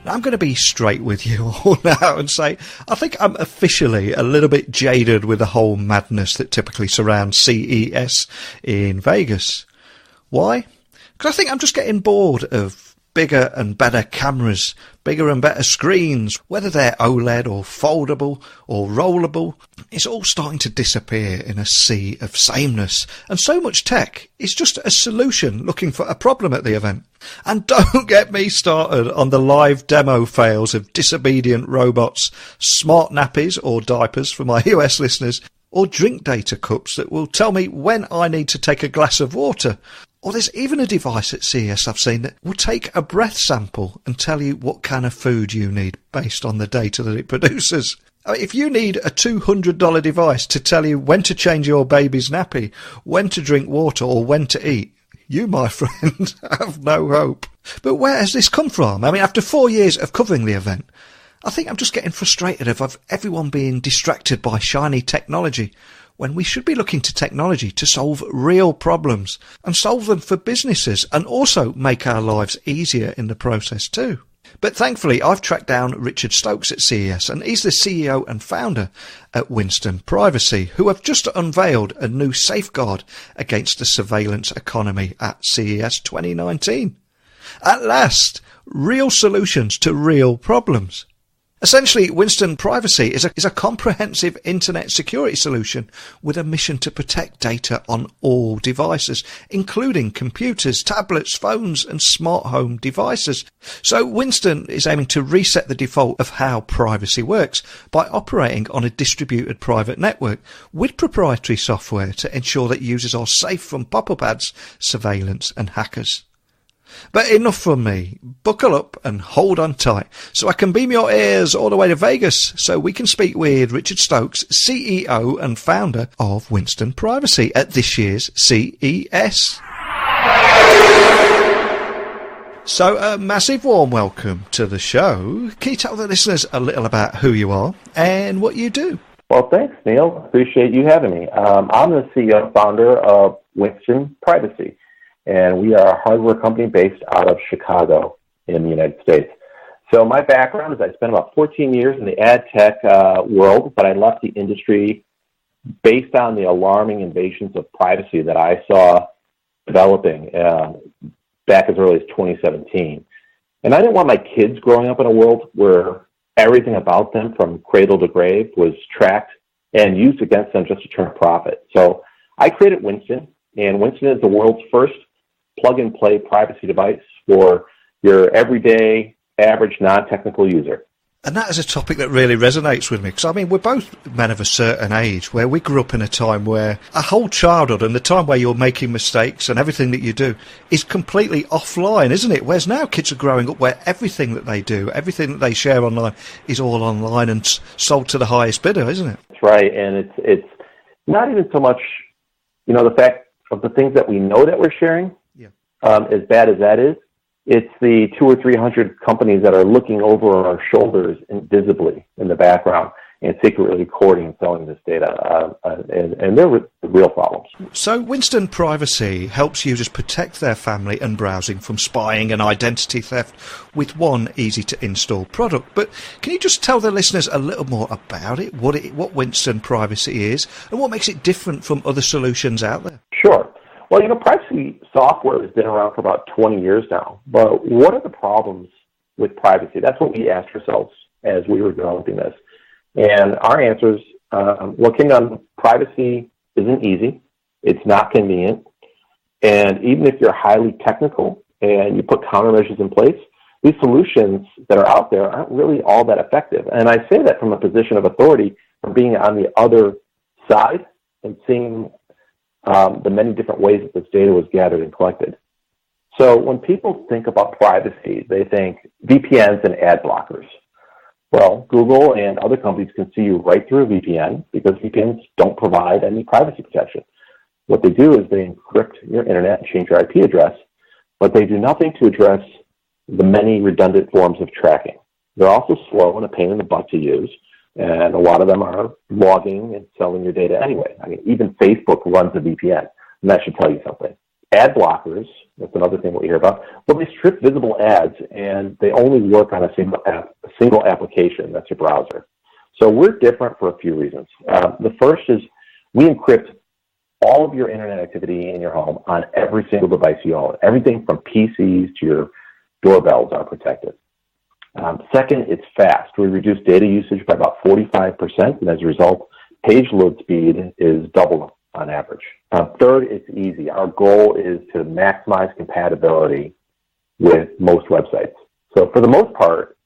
I'm going to be straight with you all now and say I think I'm officially a little bit jaded with the whole madness that typically surrounds CES in Vegas. Why? Because I think I'm just getting bored of bigger and better cameras, bigger and better screens, whether they're OLED or foldable or rollable. It's all starting to disappear in a sea of sameness. And so much tech is just a solution looking for a problem at the event. And don't get me started on the live demo fails of disobedient robots, smart nappies or diapers for my US listeners, or drink data cups that will tell me when I need to take a glass of water. Or there's even a device at CES I've seen that will take a breath sample and tell you what kind of food you need based on the data that it produces. I mean, if you need a $200 device to tell you when to change your baby's nappy, when to drink water or when to eat, you, my friend, have no hope. But where has this come from? I mean, after 4 years of covering the event, I think I'm just getting frustrated of everyone being distracted by shiny technology when we should be looking to technology to solve real problems and solve them for businesses and also make our lives easier in the process too. But thankfully, I've tracked down Richard Stokes at CES, and he's the CEO and founder at Winston Privacy, who have just unveiled a new safeguard against the surveillance economy at CES 2019. At last, real solutions to real problems. Essentially, Winston Privacy is a comprehensive internet security solution with a mission to protect data on all devices, including computers, tablets, phones and smart home devices. So Winston is aiming to reset the default of how privacy works by operating on a distributed private network with proprietary software to ensure that users are safe from pop-up ads, surveillance and hackers. But enough from me. Buckle up and hold on tight so I can beam your ears all the way to Vegas so we can speak with Richard Stokes, CEO and founder of Winston Privacy at this year's CES. So a massive warm welcome to the show. Can you tell the listeners a little about who you are and what you do? Well, thanks, Neil. Appreciate you having me. I'm the CEO and founder of Winston Privacy. And we are a hardware company based out of Chicago in the United States. So my background is I spent about 14 years in the ad tech world, but I left the industry based on the alarming invasions of privacy that I saw developing back as early as 2017. And I didn't want my kids growing up in a world where everything about them from cradle to grave was tracked and used against them just to turn a profit. So I created Winston, and Winston is the world's first plug-and-play privacy device for your everyday, average, non-technical user. And that is a topic that really resonates with me, because, I mean, we're both men of a certain age where we grew up in a time where a whole childhood and the time where you're making mistakes and everything that you do is completely offline, isn't it? Whereas now kids are growing up where everything that they do, everything that they share online is all online and sold to the highest bidder, isn't it? That's right, and it's not even so much, the fact of the things that we know that we're sharing, as bad as that is, it's the 200 or 300 companies that are looking over our shoulders invisibly in the background and secretly recording and selling this data, and they're the real problems. So Winston Privacy helps users protect their family and browsing from spying and identity theft with one easy-to-install product. But can you just tell the listeners a little more about it, what Winston Privacy is, and what makes it different from other solutions out there? Sure. Well, privacy software has been around for about 20 years now, but what are the problems with privacy? That's what we asked ourselves as we were developing this. And our answers, looking on privacy isn't easy, it's not convenient, and even if you're highly technical and you put countermeasures in place, these solutions that are out there aren't really all that effective. And I say that from a position of authority, from being on the other side and seeing the many different ways that this data was gathered and collected. So when people think about privacy, they think VPNs and ad blockers. Well, Google and other companies can see you right through a VPN because VPNs don't provide any privacy protection. What they do is they encrypt your internet and change your IP address, but they do nothing to address the many redundant forms of tracking. They're also slow and a pain in the butt to use. And a lot of them are logging and selling your data anyway. I mean, even Facebook runs a VPN, and that should tell you something. ad blockers, that's another thing we hear about. Well, they strip visible ads, and they only work on a single application, that's your browser. So we're different for a few reasons. The first is we encrypt all of your internet activity in your home on every single device you own. Everything from PCs to your doorbells are protected. Second, it's fast. We reduce data usage by about 45%, and as a result, page load speed is double on average. Third, it's easy. Our goal is to maximize compatibility with most websites. So for the most part,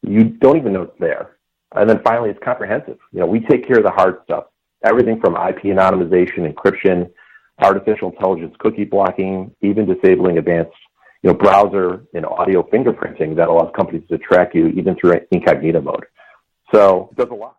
you don't even know it's there. And then finally, it's comprehensive. We take care of the hard stuff. Everything from IP anonymization, encryption, artificial intelligence, cookie blocking, even disabling advanced browser and audio fingerprinting that allows companies to track you even through incognito mode. So it does a lot.